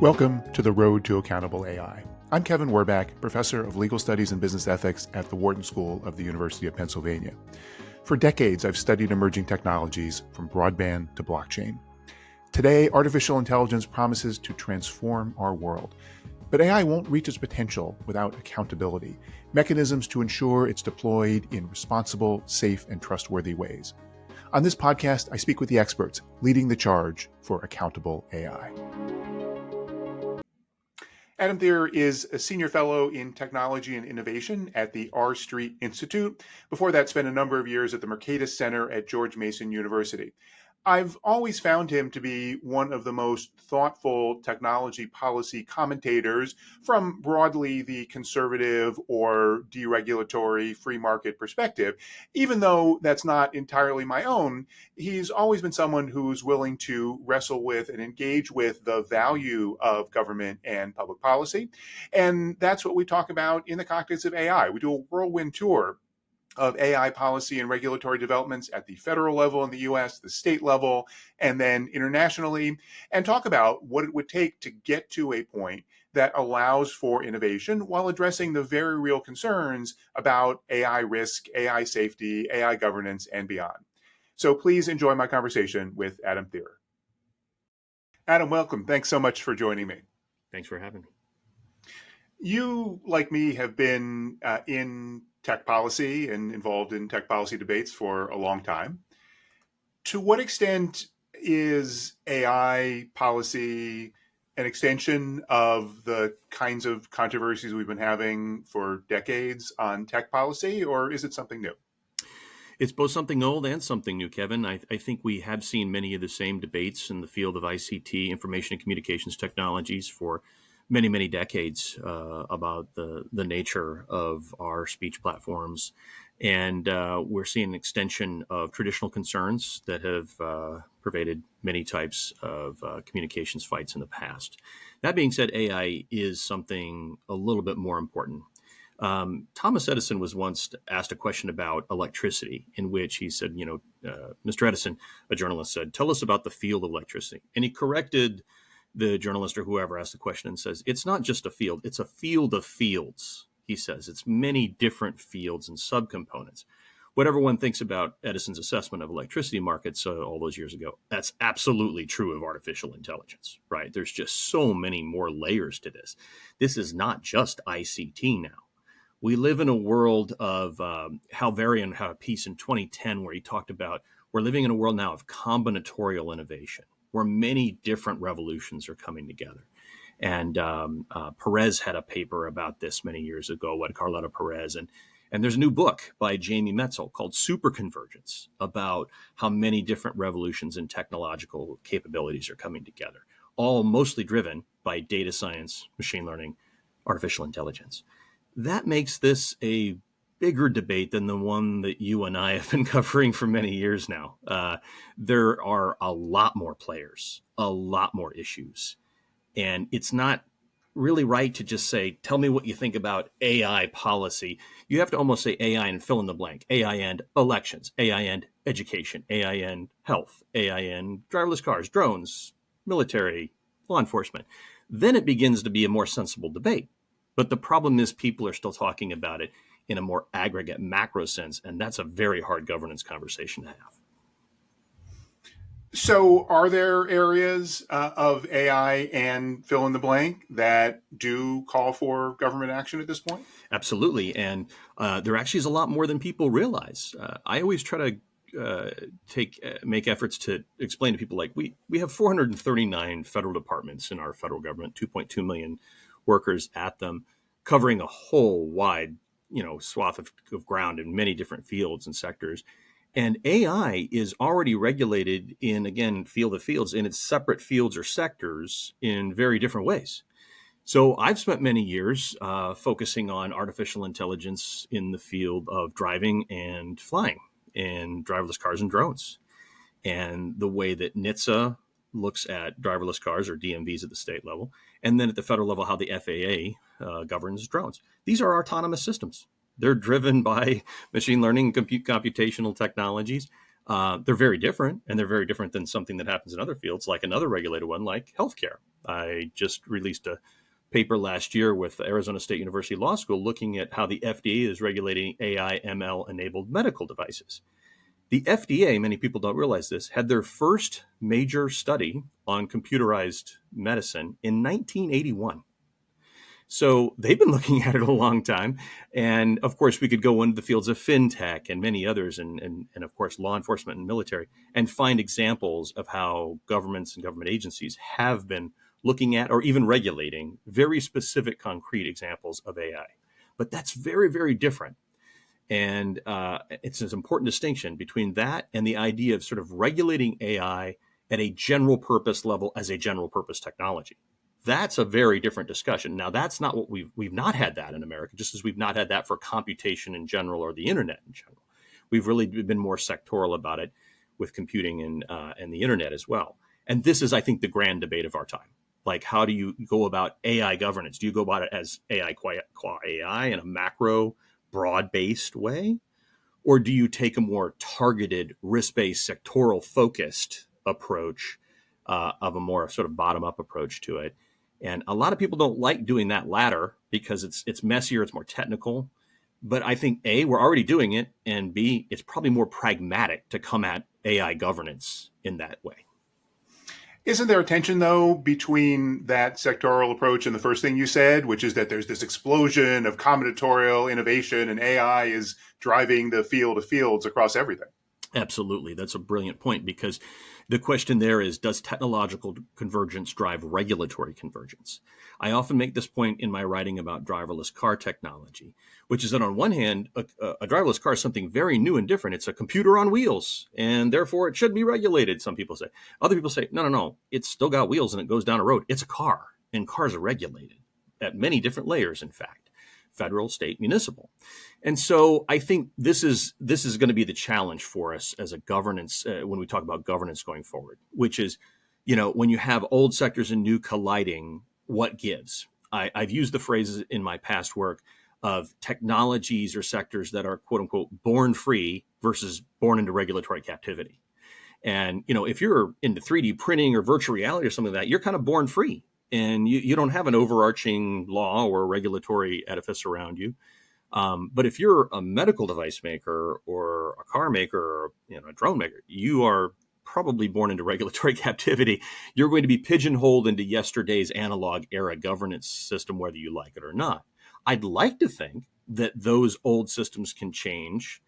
Welcome to the Road to Accountable AI. I'm Kevin Werbach, Professor of Legal Studies and Business Ethics at the Wharton School of the University of Pennsylvania. For decades, I've studied emerging technologies from broadband to blockchain. Today, artificial intelligence promises to transform our world. But AI won't reach its potential without accountability, mechanisms to ensure it's deployed in responsible, safe, and trustworthy ways. On this podcast, I speak with the experts leading the charge for accountable AI. Adam Thierer is a senior fellow in technology and innovation at the R Street Institute. Before that, spent a number of years at the Mercatus Center at George Mason University. I've always found him to be one of the most thoughtful technology policy commentators from broadly the conservative or deregulatory free market perspective. Even though that's not entirely my own, he's always been someone who's willing to wrestle with and engage with the value of government and public policy. And that's what we talk about in the context of AI. We do a whirlwind tour of AI policy and regulatory developments at the federal level in the US, the state level, and then internationally, and talk about what it would take to get to a point that allows for innovation while addressing the very real concerns about AI risk, AI safety, AI governance, and beyond. So please enjoy my conversation with Adam Thierer. Adam, welcome. Thanks so much for joining me. Thanks for having me. You, like me, have been in tech policy and involved in tech policy debates for a long time. To what extent is AI policy an extension of the kinds of controversies we've been having for decades on tech policy, or is it something new? It's both something old and something new, Kevin. I think we have seen many of the same debates in the field of ICT, information and communications technologies, for many, many decades about the nature of our speech platforms. And we're seeing an extension of traditional concerns that have pervaded many types of communications fights in the past. That being said, AI is something a little bit more important. Thomas Edison was once asked a question about electricity, in which he said, Mr. Edison, a journalist said, "Tell us about the field of electricity." And he corrected the journalist or whoever asked the question and says, "It's not just a field, it's a field of fields." He says it's many different fields and subcomponents. Whatever one thinks about Edison's assessment of electricity markets all those years ago, that's absolutely true of artificial intelligence, right? There's just so many more layers to this. This is not just ICT now. We live in a world of Hal Varian had a piece in 2010 where he talked about we're living in a world now of combinatorial innovation, where many different revolutions are coming together. And Perez had a paper about this many years ago, Carlota Perez. And there's a new book by Jamie Metzl called Superconvergence about how many different revolutions and technological capabilities are coming together, all mostly driven by data science, machine learning, artificial intelligence. That makes this a bigger debate than the one that you and I have been covering for many years now. There are a lot more players, a lot more issues. And it's not really right to just say, tell me what you think about AI policy. You have to almost say AI and fill in the blank. AI and elections, AI and education, AI and health, AI and driverless cars, drones, military, law enforcement. Then it begins to be a more sensible debate. But the problem is people are still talking about it in a more aggregate macro sense, and that's a very hard governance conversation to have. So are there areas of AI and fill in the blank that do call for government action at this point? Absolutely. And there actually is a lot more than people realize. I always try to make efforts to explain to people, like we have 439 federal departments in our federal government, 2.2 million workers at them, covering a whole wide swath of ground in many different fields and sectors. And AI is already regulated in, again, field of fields, in its separate fields or sectors in very different ways. So I've spent many years focusing on artificial intelligence in the field of driving and flying and driverless cars and drones. And the way that NHTSA looks at driverless cars, or DMVs at the state level, and then at the federal level, how the FAA governs drones. These are autonomous systems. They're driven by machine learning, computational technologies. They're very different, and they're very different than something that happens in other fields, like another regulated one, like healthcare. I just released a paper last year with Arizona State University Law School looking at how the FDA is regulating AI ML enabled medical devices. The FDA, many people don't realize this, had their first major study on computerized medicine in 1981. So they've been looking at it a long time. And of course, we could go into the fields of fintech and many others, and of course, law enforcement and military, and find examples of how governments and government agencies have been looking at or even regulating very specific, concrete examples of AI. But that's very, very different. And it's an important distinction between that and the idea of sort of regulating AI at a general purpose level as a general purpose technology. That's a very different discussion. Now, that's not what we've not had that in America, just as we've not had that for computation in general or the internet in general. We've really been more sectoral about it with computing and the internet as well. And this is, I think, the grand debate of our time. Like, how do you go about AI governance? Do you go about it as AI qua AI in a macro, broad-based way? Or do you take a more targeted, risk-based, sectoral focused approach of a more sort of bottom-up approach to it? And a lot of people don't like doing that latter because it's messier, it's more technical. But I think A, we're already doing it, and B, it's probably more pragmatic to come at AI governance in that way. Isn't there a tension, though, between that sectoral approach and the first thing you said, which is that there's this explosion of combinatorial innovation and AI is driving the field of fields across everything? Absolutely. That's a brilliant point, because the question there is, does technological convergence drive regulatory convergence? I often make this point in my writing about driverless car technology, which is that on one hand, a driverless car is something very new and different. It's a computer on wheels, and therefore it should be regulated, some people say. Other people say, no, it's still got wheels and it goes down a road. It's a car, and cars are regulated at many different layers, in fact. Federal, state, municipal. And so I think this is going to be the challenge for us as a governance when we talk about governance going forward, which is, when you have old sectors and new colliding, what gives? I've used the phrases in my past work of technologies or sectors that are, quote unquote, born free versus born into regulatory captivity. And, if you're into 3D printing or virtual reality or something like that, you're kind of born free. And you don't have an overarching law or regulatory edifice around you. But if you're a medical device maker or a car maker or a drone maker, you are probably born into regulatory captivity. You're going to be pigeonholed into yesterday's analog era governance system, whether you like it or not. I'd like to think that those old systems can change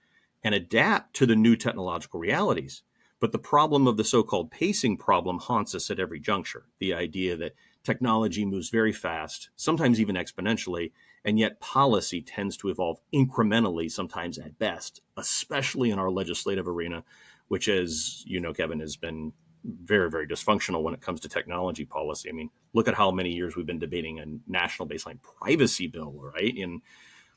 and adapt to the new technological realities. But the problem of the so-called pacing problem haunts us at every juncture. The idea that technology moves very fast, sometimes even exponentially, and yet policy tends to evolve incrementally, sometimes at best, especially in our legislative arena, which, as you know, Kevin, has been very, very dysfunctional when it comes to technology policy. I mean, look at how many years we've been debating a national baseline privacy bill, right? And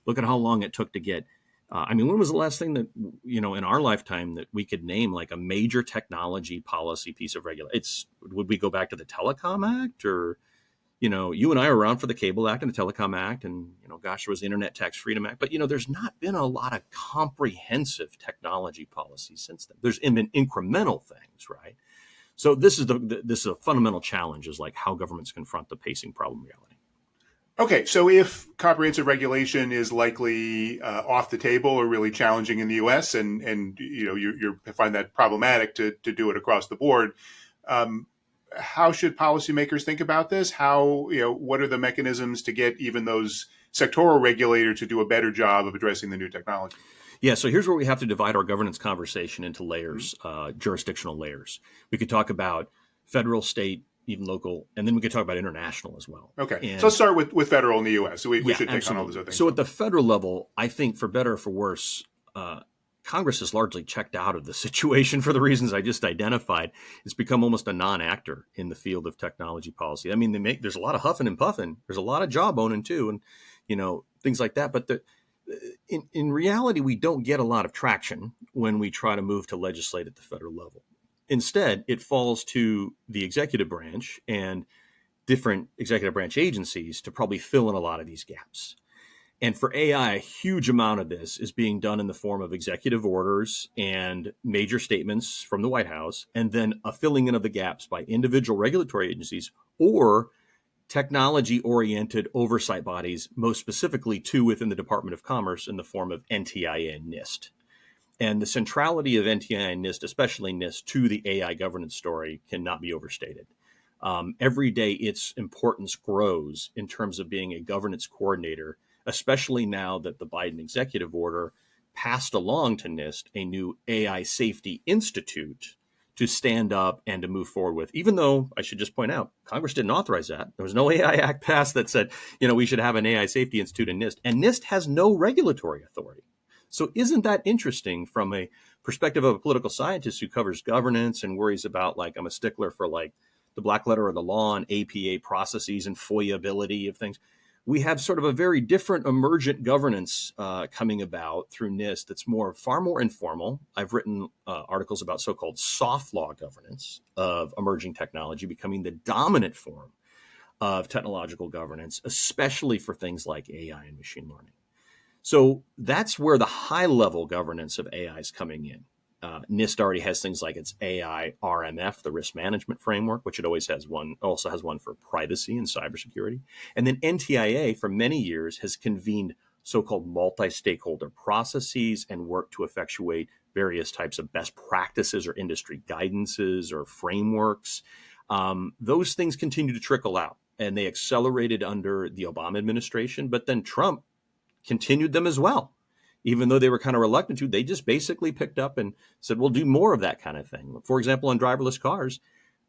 look at how long it took to get when was the last thing that, in our lifetime that we could name like a major technology policy piece of regulation? Would we go back to the Telecom Act, or, you and I are around for the Cable Act and the Telecom Act, and, there was the Internet Tax Freedom Act, but, there's not been a lot of comprehensive technology policy since then. There's been incremental things, right? So this is a fundamental challenge, is like how governments confront the pacing problem reality. Okay, so if comprehensive regulation is likely off the table or really challenging in the U.S., and you find that problematic to do it across the board, how should policymakers think about this? What are the mechanisms to get even those sectoral regulators to do a better job of addressing the new technology? Yeah, so here's where we have to divide our governance conversation into layers, jurisdictional layers. We could talk about federal, state, even local, and then we could talk about international as well. Okay, so let's start with federal in the U.S. So we should take on all those other things. So at the federal level, I think for better or for worse, Congress has largely checked out of the situation for the reasons I just identified. It's become almost a non-actor in the field of technology policy. I mean, there's a lot of huffing and puffing. There's a lot of job owning too, and things like that. But in reality, we don't get a lot of traction when we try to move to legislate at the federal level. Instead, it falls to the executive branch and different executive branch agencies to probably fill in a lot of these gaps. And for AI, a huge amount of this is being done in the form of executive orders and major statements from the White House, and then a filling in of the gaps by individual regulatory agencies or technology-oriented oversight bodies, most specifically two within the Department of Commerce in the form of NTIA and NIST. And the centrality of NTIA and NIST, especially NIST, to the AI governance story cannot be overstated. Every day, its importance grows in terms of being a governance coordinator, especially now that the Biden executive order passed along to NIST a new AI Safety Institute to stand up and to move forward with, even though I should just point out, Congress didn't authorize that. There was no AI Act passed that said, we should have an AI Safety Institute in NIST, and NIST has no regulatory authority. So isn't that interesting from a perspective of a political scientist who covers governance and worries about, I'm a stickler for the black letter of the law and APA processes and FOIA-ability of things. We have sort of a very different emergent governance coming about through NIST that's far more informal. I've written articles about so-called soft law governance of emerging technology becoming the dominant form of technological governance, especially for things like AI and machine learning. So that's where the high-level governance of AI is coming in. NIST already has things like its AI RMF, the risk management framework, which it also has one for privacy and cybersecurity. And then NTIA for many years has convened so-called multi-stakeholder processes and worked to effectuate various types of best practices or industry guidances or frameworks. Those things continue to trickle out, and they accelerated under the Obama administration, but then Trump continued them as well. Even though they were kind of reluctant to, they just basically picked up and said, we'll do more of that kind of thing. For example, on driverless cars,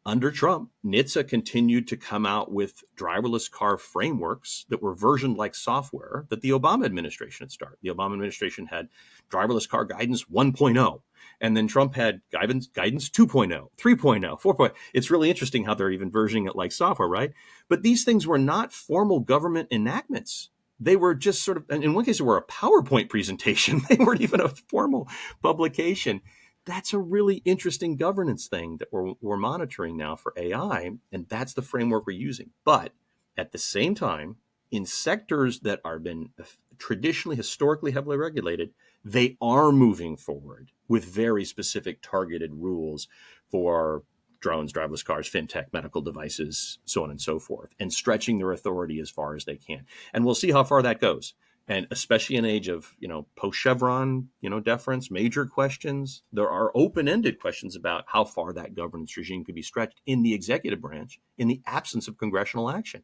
under Trump, NHTSA continued to come out with driverless car frameworks that were versioned like software that the Obama administration had started. The Obama administration had driverless car guidance 1.0, and then Trump had guidance 2.0, 3.0, 4.0. It's really interesting how they're even versioning it like software, right? But these things were not formal government enactments. They were just sort of, in one case, they were a PowerPoint presentation. They weren't even a formal publication. That's a really interesting governance thing that we're monitoring now for AI, and that's the framework we're using. But at the same time, in sectors that are been traditionally, historically heavily regulated, they are moving forward with very specific targeted rules for drones, driverless cars, fintech, medical devices, so on and so forth, and stretching their authority as far as they can. And we'll see how far that goes. And especially in an age of, post-Chevron, deference, major questions, there are open-ended questions about how far that governance regime could be stretched in the executive branch in the absence of congressional action.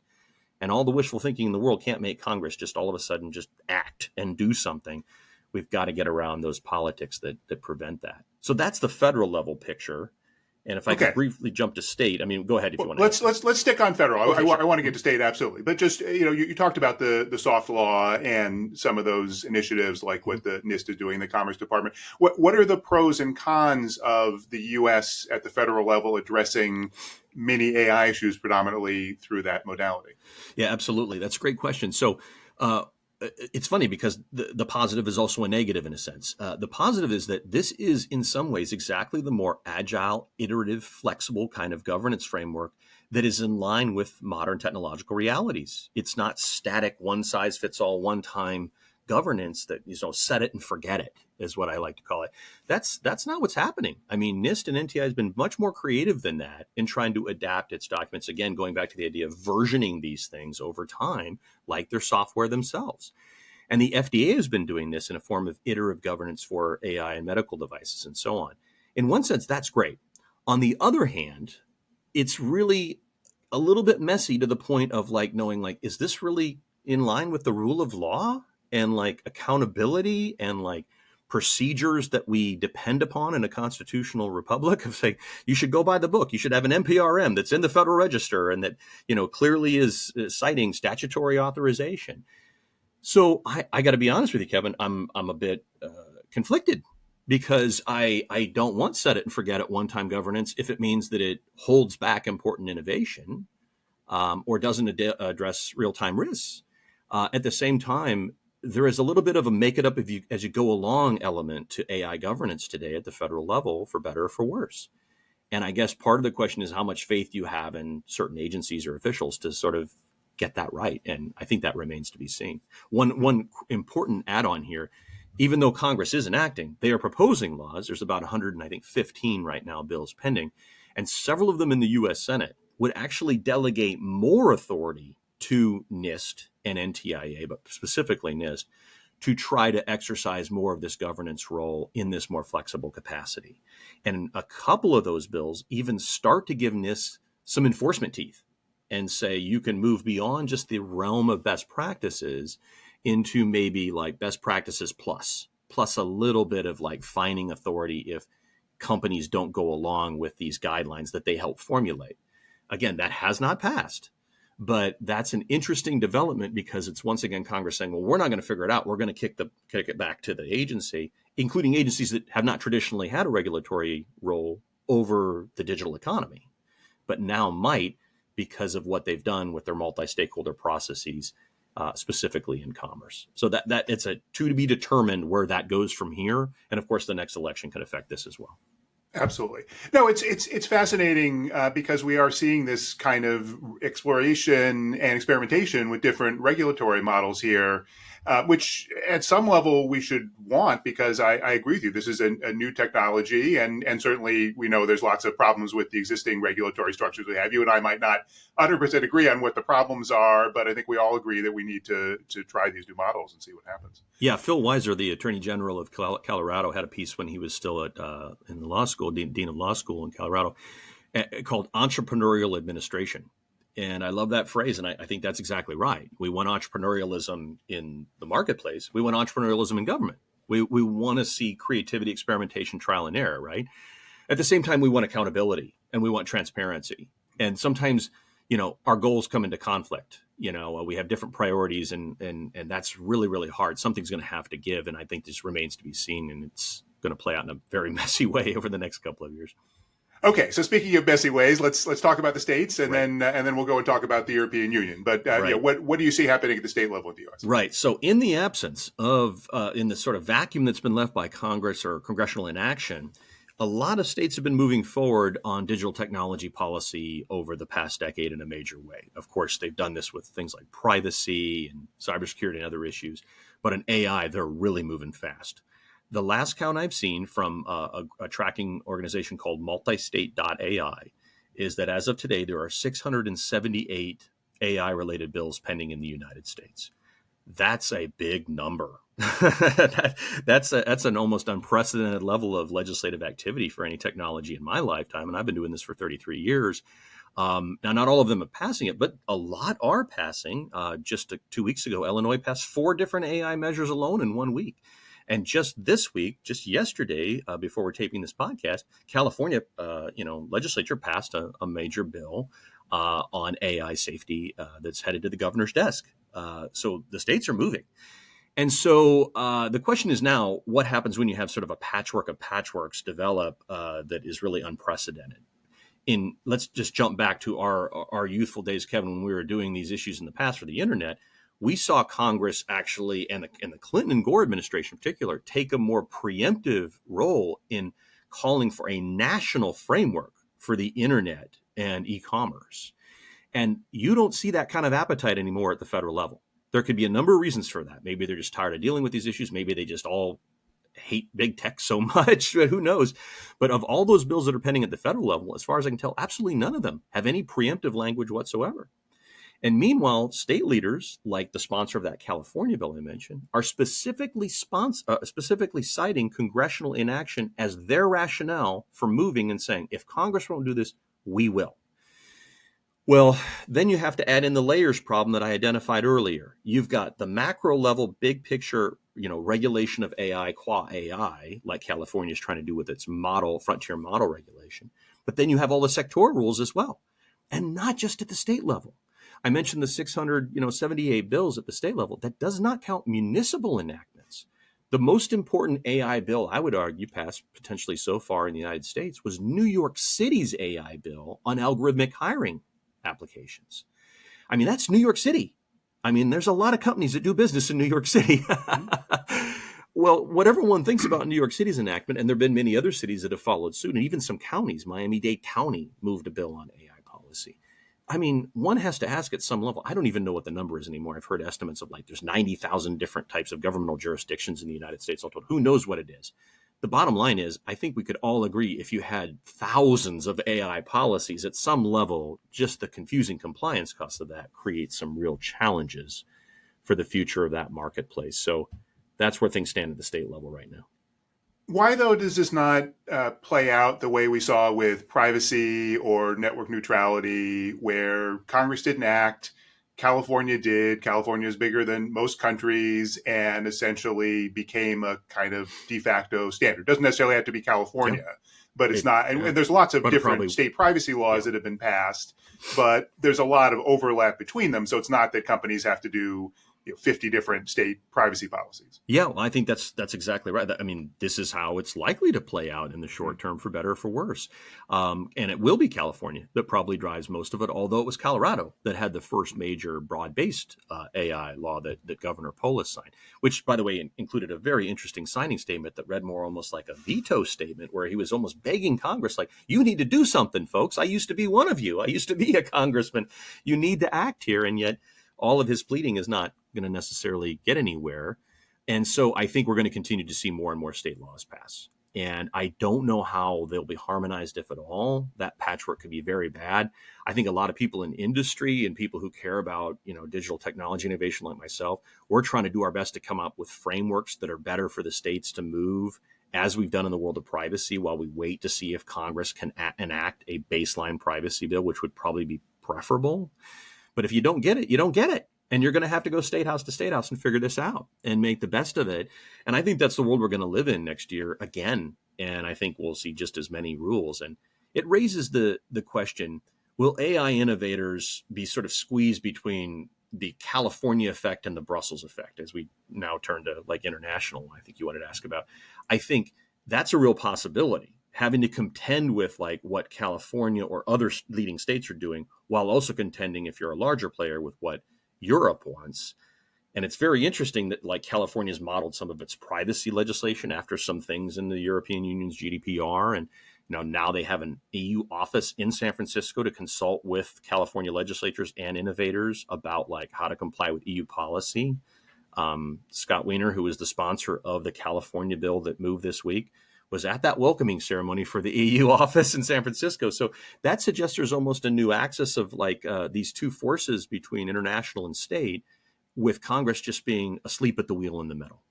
And all the wishful thinking in the world can't make Congress just all of a sudden just act and do something. We've got to get around those politics that prevent that. So that's the federal level picture. And if I could briefly jump to state, go ahead if you want to. Let's stick on federal. Okay, I want to get to state, absolutely. But just, you talked about the soft law and some of those initiatives like what the NIST is doing, the Commerce Department. What are the pros and cons of the U.S. at the federal level addressing many AI issues predominantly through that modality? Yeah, absolutely. That's a great question. So, it's funny because the positive is also a negative in a sense. The positive is that this is in some ways exactly the more agile, iterative, flexible kind of governance framework that is in line with modern technological realities. It's not static, one size fits all, one time governance that, set it and forget it is what I like to call it. That's not what's happening. NIST and NTI has been much more creative than that in trying to adapt its documents. Again, going back to the idea of versioning these things over time, like their software themselves. And the FDA has been doing this in a form of iterative governance for AI and medical devices and so on. In one sense, that's great. On the other hand, it's really a little bit messy to the point of knowing, is this really in line with the rule of law and accountability and procedures that we depend upon in a constitutional republic of saying, you should go by the book. You should have an NPRM that's in the Federal Register and that, clearly is citing statutory authorization. So I got to be honest with you, Kevin, I'm a bit conflicted because I don't want set it and forget it one-time governance if it means that it holds back important innovation or doesn't address real-time risks. At the same time, there is a little bit of a make it up as you go along element to AI governance today at the federal level, for better or for worse. And I guess part of the question is how much faith you have in certain agencies or officials to sort of get that right. And I think that remains to be seen. One important add-on here, even though Congress isn't acting, they are proposing laws. There's about 115 right now bills pending, and several of them in the U.S. Senate would actually delegate more authority to NIST and NTIA, but specifically NIST, to try to exercise more of this governance role in this more flexible capacity. And a couple of those bills even start to give NIST some enforcement teeth and say you can move beyond just the realm of best practices into maybe like best practices plus a little bit of like fining authority if companies don't go along with these guidelines that they help formulate. Again, that has not passed, but that's an interesting development because it's once again Congress saying, well, we're not going to figure it out. We're going to kick it back to the agency, including agencies that have not traditionally had a regulatory role over the digital economy, but now might because of what they've done with their multi-stakeholder processes, specifically in commerce. So that it's a to be determined where that goes from here. And of course, the next election could affect this as well. Absolutely. No, it's fascinating because we are seeing this kind of exploration and experimentation with different regulatory models here, which at some level we should want because I agree with you. This is a new technology, and certainly we know there's lots of problems with the existing regulatory structures we have. You and I might not 100% agree on what the problems are, but I think we all agree that we need to try these new models and see what happens. Yeah, Phil Weiser, the Attorney General of Colorado, had a piece when he was still at in the law school, Dean of Law School in Colorado, called Entrepreneurial Administration. And I love that phrase, and I think that's exactly right. We want entrepreneurialism in the marketplace. We want entrepreneurialism in government. We want to see creativity, experimentation, trial and error, right? At the same time, we want accountability and we want transparency. And sometimes, our goals come into conflict. We have different priorities and that's really, really hard. Something's going to have to give. And I think this remains to be seen, and it's going to play out in a very messy way over the next couple of years. Okay, so speaking of messy ways, let's talk about the states, and then we'll go and talk about the European Union. But what do you see happening at the state level in the U.S.? Right. So in the absence of in the sort of vacuum that's been left by Congress or congressional inaction, a lot of states have been moving forward on digital technology policy over the past decade in a major way. Of course, they've done this with things like privacy and cybersecurity and other issues, but in AI, they're really moving fast. The last count I've seen from a tracking organization called multistate.ai is that as of today, there are 678 AI-related bills pending in the United States. That's a big number. That's an almost unprecedented level of legislative activity for any technology in my lifetime, and I've been doing this for 33 years. Now, not all of them are passing it, but a lot are passing. Just 2 weeks ago, Illinois passed 4 different AI measures alone in 1 week. And just this week, just yesterday, before we're taping this podcast, California, legislature passed a major bill on AI safety that's headed to the governor's desk. So the states are moving. And so the question is now, what happens when you have sort of a patchwork of patchworks develop that is really unprecedented? Let's just jump back to our youthful days, Kevin, when we were doing these issues in the past for the internet. We saw Congress actually, and the Clinton and Gore administration in particular, take a more preemptive role in calling for a national framework for the internet and e-commerce. And you don't see that kind of appetite anymore at the federal level. There could be a number of reasons for that. Maybe they're just tired of dealing with these issues. Maybe they just all hate big tech so much. Who knows? But of all those bills that are pending at the federal level, as far as I can tell, absolutely none of them have any preemptive language whatsoever. And meanwhile, state leaders, like the sponsor of that California bill I mentioned, are specifically citing congressional inaction as their rationale for moving and saying, if Congress won't do this, we will. Well, then you have to add in the layers problem that I identified earlier. You've got the macro level, big picture, regulation of AI, qua AI, like California is trying to do with its frontier model regulation. But then you have all the sectoral rules as well, and not just at the state level. I mentioned the 678 bills at the state level. That does not count municipal enactments. The most important AI bill, I would argue, passed potentially so far in the United States was New York City's AI bill on algorithmic hiring applications. I mean, that's New York City. I mean, there's a lot of companies that do business in New York City. Well, whatever one thinks about New York City's enactment, and there have been many other cities that have followed suit, and even some counties, Miami-Dade County moved a bill on AI policy. I mean, one has to ask at some level, I don't even know what the number is anymore. I've heard estimates of there's 90,000 different types of governmental jurisdictions in the United States. Who knows what it is? The bottom line is, I think we could all agree if you had thousands of AI policies at some level, just the confusing compliance cost of that creates some real challenges for the future of that marketplace. So that's where things stand at the state level right now. Why, though, does this not play out the way we saw with privacy or network neutrality, where Congress didn't act, California did? California is bigger than most countries and essentially became a kind of de facto standard. Doesn't necessarily have to be Yeah. California, but it's not. And there's lots of But different probably, state privacy laws that have been passed, but there's a lot of overlap between them. So it's not that companies have to do 50 different state privacy policies. yeah, well, I think that's exactly right. I mean, this is how it's likely to play out in the short term, for better or for worse. And it will be California that probably drives most of it, although it was Colorado that had the first major broad-based AI law that Governor Polis signed, which, by the way, included a very interesting signing statement that read more almost like a veto statement, where he was almost begging Congress, like, you need to do something, folks. I used to be one of you. I used to be a congressman. You need to act here. And yet all of his pleading is not going to necessarily get anywhere. And so I think we're going to continue to see more and more state laws pass. And I don't know how they'll be harmonized, if at all. That patchwork could be very bad. I think a lot of people in industry and people who care about, digital technology innovation like myself, we're trying to do our best to come up with frameworks that are better for the states to move, as we've done in the world of privacy, while we wait to see if Congress can enact a baseline privacy bill, which would probably be preferable. But if you don't get it, you don't get it. And you're going to have to go state house to state house and figure this out and make the best of it. And I think that's the world we're going to live in next year again. And I think we'll see just as many rules. And it raises the question, will AI innovators be sort of squeezed between the California effect and the Brussels effect, as we now turn to like international, I think you wanted to ask about. I think that's a real possibility, having to contend with like what California or other leading states are doing, while also contending, if you're a larger player, with what Europe wants. And it's very interesting that like California's modeled some of its privacy legislation after some things in the European Union's GDPR. And now they have an EU office in San Francisco to consult with California legislators and innovators about like how to comply with EU policy. Scott Wiener, who is the sponsor of the California bill that moved this week, was at that welcoming ceremony for the EU office in San Francisco. So that suggests there's almost a new axis of like these two forces between international and state, with Congress just being asleep at the wheel in the middle.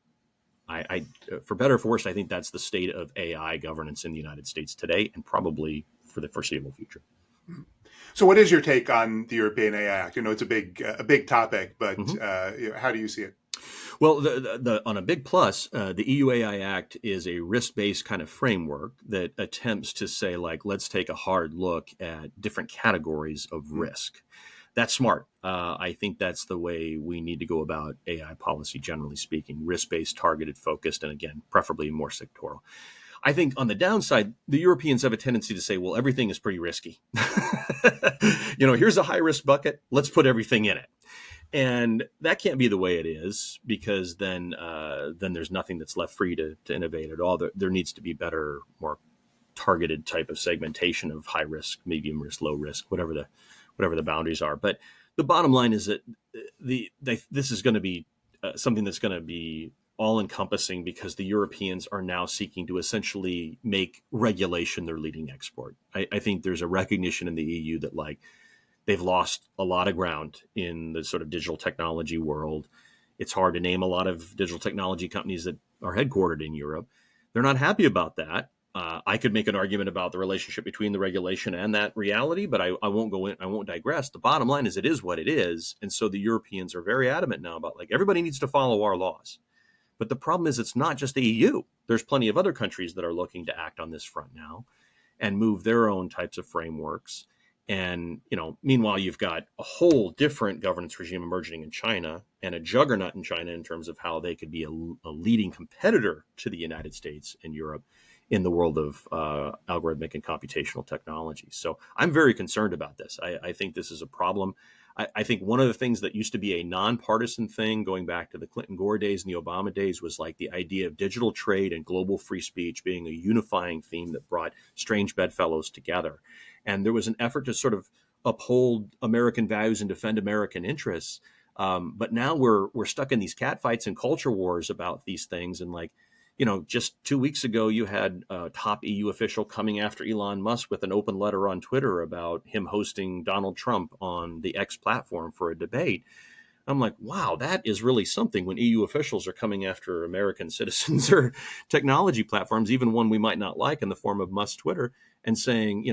I for better or for worse, I think that's the state of AI governance in the United States today, and probably for the foreseeable future. So what is your take on the European AI Act? It's a big topic, but how do you see it? Well, on a big plus, the EU AI Act is a risk-based kind of framework that attempts to say, like, let's take a hard look at different categories of risk. That's smart. I think that's the way we need to go about AI policy, generally speaking, risk-based, targeted, focused, and again, preferably more sectoral. I think on the downside, the Europeans have a tendency to say, well, everything is pretty risky. Here's a high-risk bucket. Let's put everything in it. And that can't be the way it is, because then there's nothing that's left free to innovate at all. There needs to be better, more targeted type of segmentation of high risk, medium risk, low risk, whatever the boundaries are. But the bottom line is that this is going to be something that's going to be all encompassing, because the Europeans are now seeking to essentially make regulation their leading export. I think there's a recognition in the EU that like, they've lost a lot of ground in the sort of digital technology world. It's hard to name a lot of digital technology companies that are headquartered in Europe. They're not happy about that. I could make an argument about the relationship between the regulation and that reality, but I won't go in. I won't digress. The bottom line is it is what it is. And so the Europeans are very adamant now about like, everybody needs to follow our laws. But the problem is it's not just the EU. There's plenty of other countries that are looking to act on this front now and move their own types of frameworks. And, meanwhile, you've got a whole different governance regime emerging in China, and a juggernaut in China in terms of how they could be a leading competitor to the United States and Europe in the world of algorithmic and computational technology. So I'm very concerned about this. I think this is a problem. I think one of the things that used to be a nonpartisan thing going back to the Clinton-Gore days and the Obama days was like the idea of digital trade and global free speech being a unifying theme that brought strange bedfellows together. And there was an effort to sort of uphold American values and defend American interests. But now we're stuck in these catfights and culture wars about these things. And like, Just 2 weeks ago, you had a top EU official coming after Elon Musk with an open letter on Twitter about him hosting Donald Trump on the X platform for a debate. I'm like, wow, that is really something when EU officials are coming after American citizens or technology platforms, even one we might not like in the form of Musk Twitter, and saying,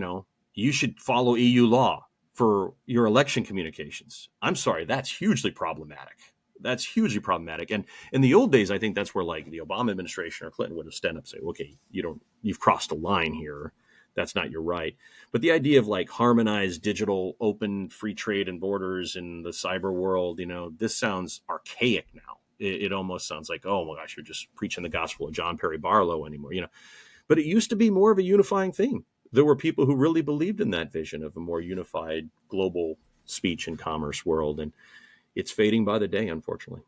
you should follow EU law for your election communications. I'm sorry, that's hugely problematic. That's hugely problematic. And in the old days, I think that's where like the Obama administration or Clinton would have stand up and say, okay, you've crossed a line here. That's not your right. But the idea of like harmonized digital open free trade and borders in the cyber world, this sounds archaic now. It almost sounds like, oh my gosh, you're just preaching the gospel of John Perry Barlow anymore, But it used to be more of a unifying theme. There were people who really believed in that vision of a more unified global speech and commerce world. And it's fading by the day, unfortunately.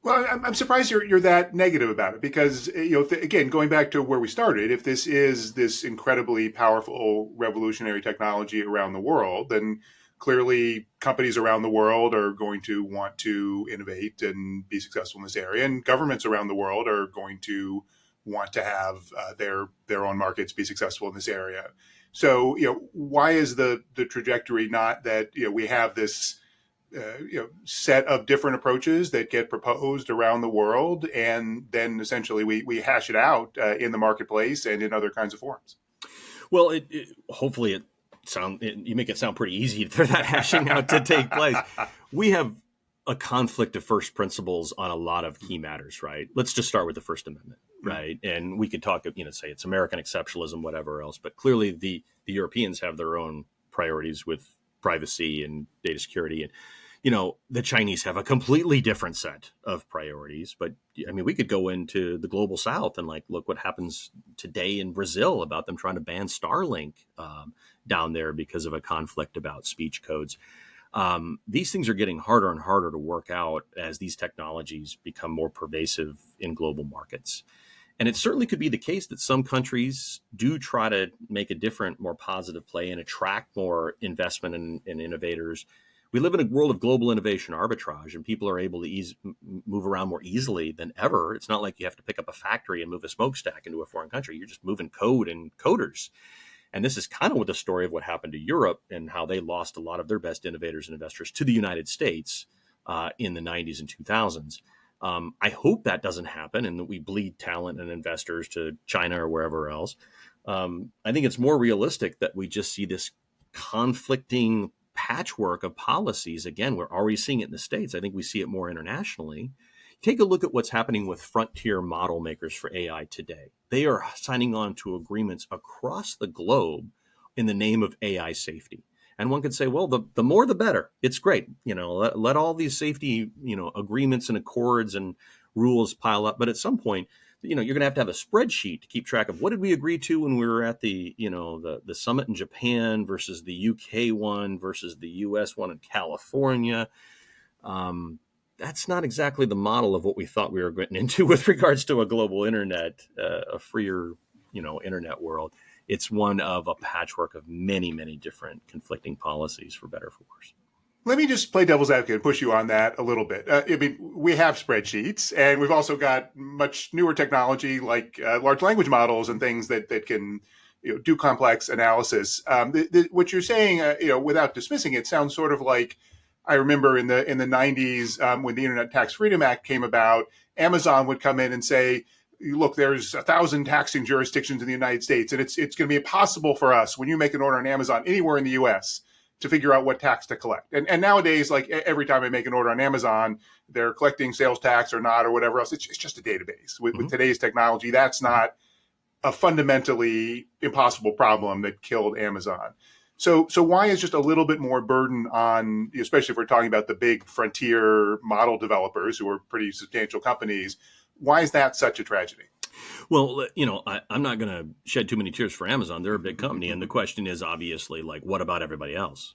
Well, I'm surprised you're that negative about it because, again, going back to where we started, if this is this incredibly powerful revolutionary technology around the world, then clearly companies around the world are going to want to innovate and be successful in this area, and governments around the world are going to want to have their own markets be successful in this area. So, why is the trajectory not that we have this set of different approaches that get proposed around the world, and then essentially we hash it out in the marketplace and in other kinds of forums? Well, hopefully you make it sound pretty easy for that hashing out to take place. We have a conflict of first principles on a lot of key matters, right? Let's just start with the First Amendment, right? And we could talk, say it's American exceptionalism, whatever else, but clearly the Europeans have their own priorities with privacy and data security. And, the Chinese have a completely different set of priorities. But we could go into the global South and look what happens today in Brazil about them trying to ban Starlink down there because of a conflict about speech codes. These things are getting harder and harder to work out as these technologies become more pervasive in global markets. And it certainly could be the case that some countries do try to make a different, more positive play and attract more investment in innovators. We live in a world of global innovation arbitrage, and people are able to move around more easily than ever. It's not like you have to pick up a factory and move a smokestack into a foreign country. You're just moving code and coders. And this is kind of what the story of what happened to Europe and how they lost a lot of their best innovators and investors to the United States in the 90s and 2000s. I hope that doesn't happen and that we bleed talent and investors to China or wherever else. I think it's more realistic that we just see this conflicting patchwork of policies. Again, we're already seeing it in the States. I think we see it more internationally. Take a look at what's happening with frontier model makers for AI today. They are signing on to agreements across the globe in the name of AI safety. And one could say, well, the more the better. It's great. Let all these safety, agreements and accords and rules pile up. But at some point, you're going to have a spreadsheet to keep track of what did we agree to when we were at the summit in Japan versus the UK one versus the US one in California. That's not exactly the model of what we thought we were getting into with regards to a global internet, a freer, internet world. It's one of a patchwork of many, many different conflicting policies, for better or for worse. Let me just play devil's advocate and push you on that a little bit. We have spreadsheets, and we've also got much newer technology like large language models and things that can do complex analysis. What you're saying, without dismissing it, sounds sort of like I remember in the 90s when the Internet Tax Freedom Act came about. Amazon would come in and say, look, there's 1,000 taxing jurisdictions in the United States, and it's going to be impossible for us when you make an order on Amazon anywhere in the U.S. to figure out what tax to collect. And nowadays, like every time I make an order on Amazon, they're collecting sales tax or not or whatever else. It's just a database. With today's technology, that's not a fundamentally impossible problem that killed Amazon. So why is just a little bit more burden on, especially if we're talking about the big frontier model developers who are pretty substantial companies, why is that such a tragedy? Well, I'm not going to shed too many tears for Amazon. They're a big company. And the question is obviously, what about everybody else?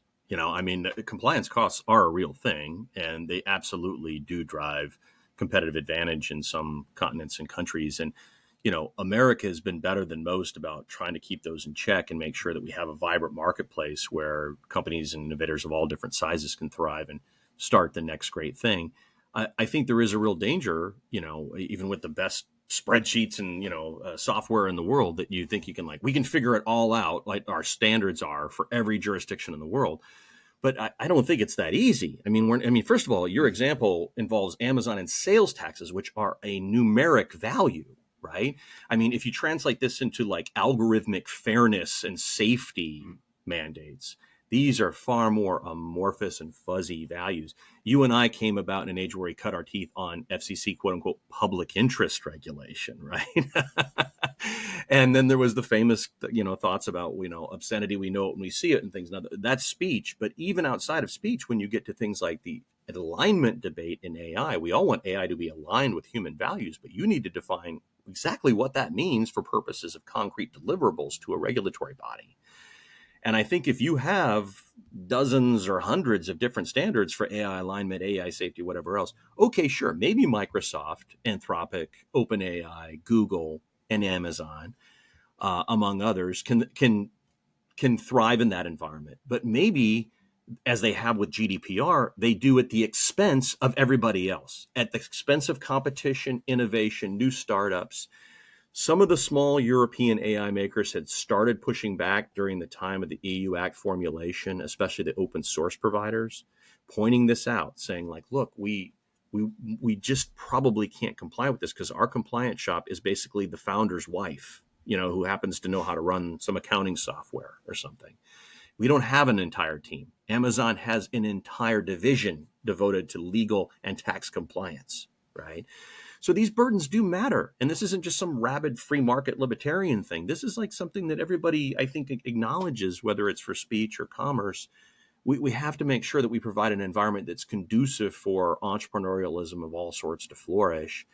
Compliance costs are a real thing, and they absolutely do drive competitive advantage in some continents and countries. And, America has been better than most about trying to keep those in check and make sure that we have a vibrant marketplace where companies and innovators of all different sizes can thrive and start the next great thing. I think there is a real danger, even with the best spreadsheets and, software in the world, that you think you can we can figure it all out like our standards are for every jurisdiction in the world. But I don't think it's that easy. First of all, your example involves Amazon and sales taxes, which are a numeric value, right? If you translate this into algorithmic fairness and safety mandates, these are far more amorphous and fuzzy values. You and I came about in an age where we cut our teeth on FCC, quote unquote, public interest regulation, right? And then there was the famous, thoughts about, obscenity, we know it when we see it and things. Now, that's speech. But even outside of speech, when you get to things like the alignment debate in AI, we all want AI to be aligned with human values, but you need to define exactly what that means for purposes of concrete deliverables to a regulatory body. And I think if you have dozens or hundreds of different standards for AI alignment, AI safety, whatever else, okay, sure, maybe Microsoft, Anthropic, OpenAI, Google, and Amazon, among others, can thrive in that environment. But maybe, as they have with GDPR, they do at the expense of everybody else, at the expense of competition, innovation, new startups. Some of the small European AI makers had started pushing back during the time of the EU Act formulation, especially the open source providers, pointing this out, saying look, we just probably can't comply with this because our compliance shop is basically the founder's wife, who happens to know how to run some accounting software or something. We don't have an entire team. Amazon has an entire division devoted to legal and tax compliance, right? So these burdens do matter. And this isn't just some rabid free market libertarian thing. This is something that everybody, I think, acknowledges, whether it's for speech or commerce. We have to make sure that we provide an environment that's conducive for entrepreneurialism of all sorts to flourish.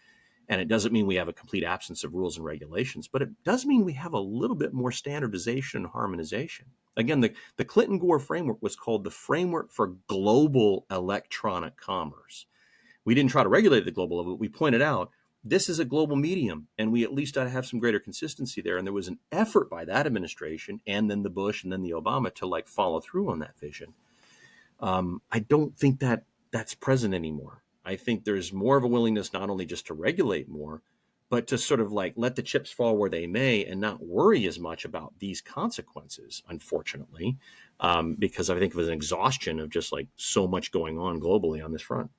And it doesn't mean we have a complete absence of rules and regulations, but it does mean we have a little bit more standardization and harmonization. Again, the Clinton-Gore framework was called the Framework for Global Electronic Commerce. We didn't try to regulate the global level, but we pointed out this is a global medium, and we at least ought to have some greater consistency there. And there was an effort by that administration, and then the Bush, and then the Obama, to follow through on that vision. I don't think that that's present anymore. I think there's more of a willingness not only just to regulate more, but to sort of let the chips fall where they may and not worry as much about these consequences, unfortunately, because I think of an exhaustion of just so much going on globally on this front.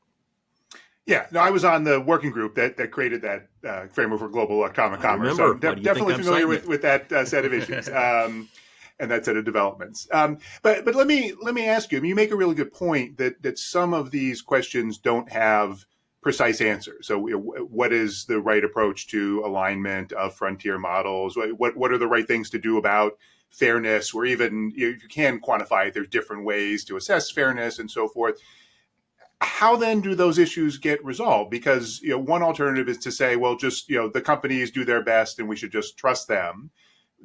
Yeah, no, I was on the working group that created that framework for global electronic commerce. So definitely familiar with that set of issues and that set of developments. But let me ask you. You make a really good point that some of these questions don't have precise answers. So, what is the right approach to alignment of frontier models? What are the right things to do about fairness? Where even you can quantify it, there's different ways to assess fairness and so forth. How then do those issues get resolved? Because one alternative is to say, well, just the companies do their best and we should just trust them.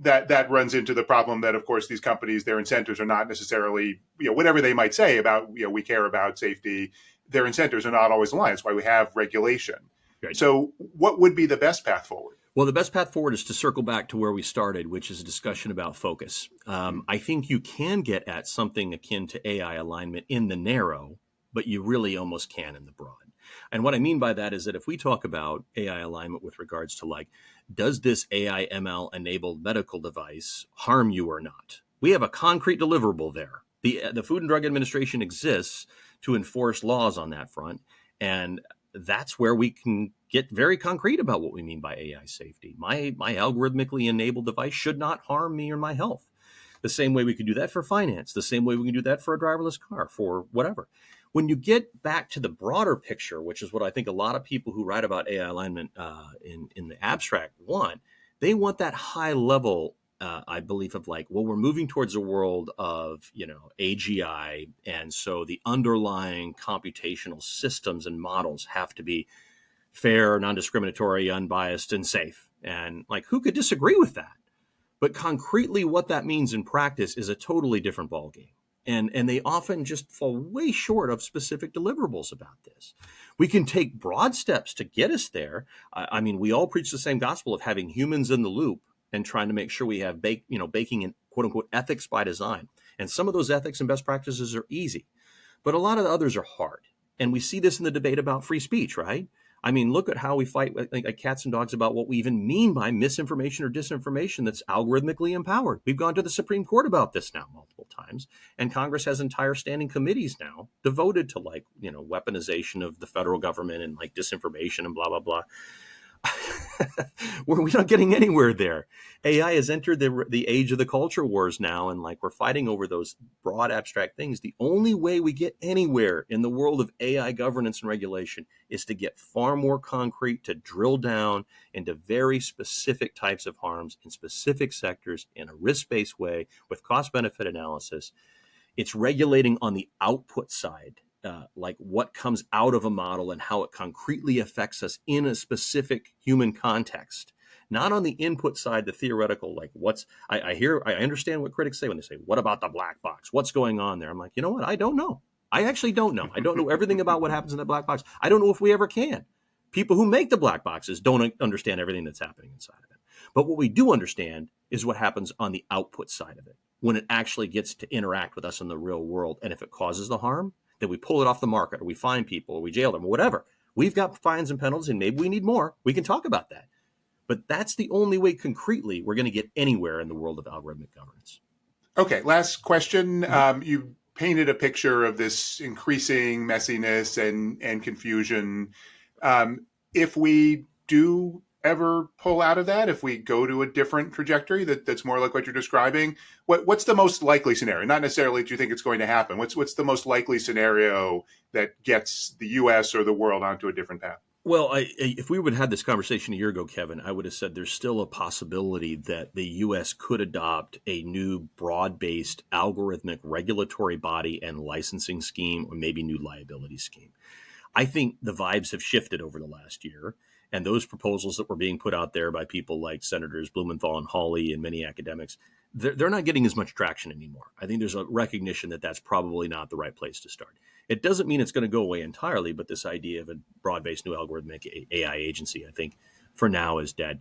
That runs into the problem that, of course, these companies, their incentives are not necessarily whatever they might say about we care about safety. Their incentives are not always aligned. That's why we have regulation. Right. So, what would be the best path forward? Well, the best path forward is to circle back to where we started, which is a discussion about focus. I think you can get at something akin to AI alignment in the narrow, but you really almost can in the broad. And what I mean by that is that if we talk about AI alignment with regards to does this AI ML enabled medical device harm you or not? We have a concrete deliverable there. The Food and Drug Administration exists to enforce laws on that front. And that's where we can get very concrete about what we mean by AI safety. My algorithmically enabled device should not harm me or my health. The same way we can do that for finance, the same way we can do that for a driverless car, for whatever. When you get back to the broader picture, which is what I think a lot of people who write about AI alignment in the abstract want, they want that high level, I believe, of we're moving towards a world of, AGI. And so the underlying computational systems and models have to be fair, non-discriminatory, unbiased, and safe. And who could disagree with that? But concretely, what that means in practice is a totally different ballgame. And they often just fall way short of specific deliverables about this. We can take broad steps to get us there. We all preach the same gospel of having humans in the loop and trying to make sure we have baking in quote unquote ethics by design. And some of those ethics and best practices are easy, but a lot of the others are hard. And we see this in the debate about free speech, right? I mean, look at how we fight like cats and dogs about what we even mean by misinformation or disinformation that's algorithmically empowered. We've gone to the Supreme Court about this now multiple times, and Congress has entire standing committees now devoted to weaponization of the federal government and disinformation and blah, blah, blah. We're not getting anywhere there. AI has entered the age of the culture wars now, and we're fighting over those broad abstract things. The only way we get anywhere in the world of AI governance and regulation is to get far more concrete, to drill down into very specific types of harms in specific sectors in a risk-based way with cost-benefit analysis. It's regulating on the output side, what comes out of a model and how it concretely affects us in a specific human context. Not on the input side, the theoretical, I understand what critics say when they say, what about the black box? What's going on there? I'm like, you know what? I don't know. I actually don't know. I don't know everything about what happens in the black box. I don't know if we ever can. People who make the black boxes don't understand everything that's happening inside of it. But what we do understand is what happens on the output side of it, when it actually gets to interact with us in the real world. And if it causes the harm, then we pull it off the market, or we fine people, or we jail them, or whatever. We've got fines and penalties, and maybe we need more. We can talk about that. But that's the only way concretely we're going to get anywhere in the world of algorithmic governance. Okay, last question. You painted a picture of this increasing messiness and confusion. If we do ever pull out of that, if we go to a different trajectory that's more like what you're describing, what's the most likely scenario? Not necessarily that you think it's going to happen. What's the most likely scenario that gets the U.S. or the world onto a different path? Well, if we would have had this conversation a year ago, Kevin, I would have said there's still a possibility that the U.S. could adopt a new broad-based algorithmic regulatory body and licensing scheme, or maybe new liability scheme. I think the vibes have shifted over the last year. And those proposals that were being put out there by people like Senators Blumenthal and Hawley and many academics, they're not getting as much traction anymore. I think there's a recognition that that's probably not the right place to start. It doesn't mean it's going to go away entirely, but this idea of a broad-based new algorithmic AI agency, I think, for now is dead.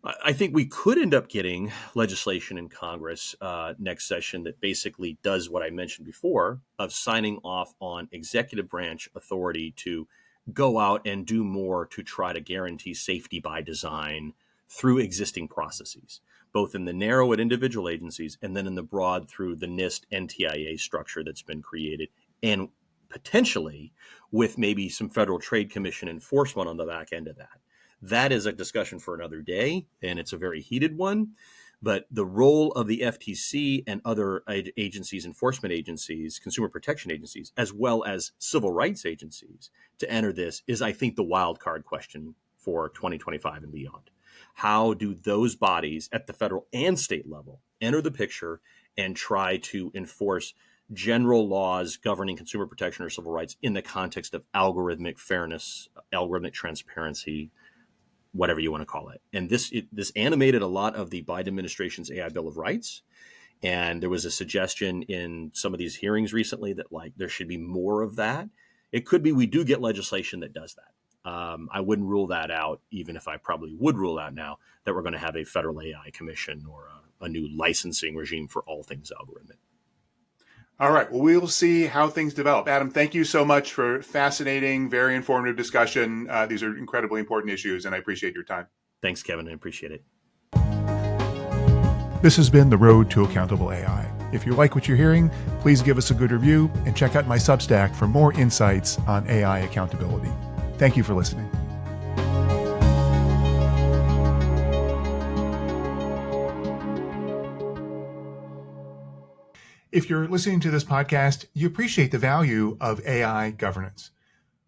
I think we could end up getting legislation in Congress next session that basically does what I mentioned before, of signing off on executive branch authority to go out and do more to try to guarantee safety by design through existing processes, both in the narrow at individual agencies and then in the broad through the NIST NTIA structure that's been created, and potentially with maybe some Federal Trade Commission enforcement on the back end of that. That is a discussion for another day, and it's a very heated one. But the role of the FTC and other agencies, enforcement agencies, consumer protection agencies, as well as civil rights agencies to enter this is, I think, the wild card question for 2025 and beyond. How do those bodies at the federal and state level enter the picture and try to enforce general laws governing consumer protection or civil rights in the context of algorithmic fairness, algorithmic transparency, whatever you want to call it. And this animated a lot of the Biden administration's AI Bill of Rights. And there was a suggestion in some of these hearings recently that there should be more of that. It could be we do get legislation that does that. I wouldn't rule that out, even if I probably would rule out now that we're going to have a federal AI commission or a new licensing regime for all things algorithmic. All right. Well, we'll see how things develop. Adam, thank you so much for fascinating, very informative discussion. These are incredibly important issues, and I appreciate your time. Thanks, Kevin. I appreciate it. This has been The Road to Accountable AI. If you like what you're hearing, please give us a good review and check out my Substack for more insights on AI accountability. Thank you for listening. If you're listening to this podcast, you appreciate the value of AI governance.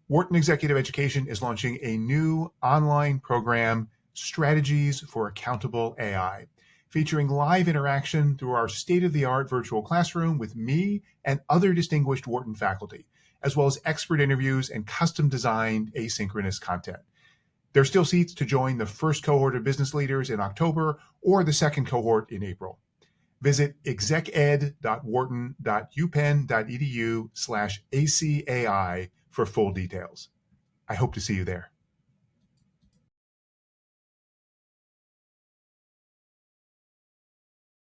Wharton Executive Education is launching a new online program, Strategies for Accountable AI, featuring live interaction through our state-of-the-art virtual classroom with me and other distinguished Wharton faculty, as well as expert interviews and custom-designed asynchronous content. There are still seats to join the first cohort of business leaders in October or the second cohort in April. Visit execed.wharton.upenn.edu/ACAI for full details. I hope to see you there.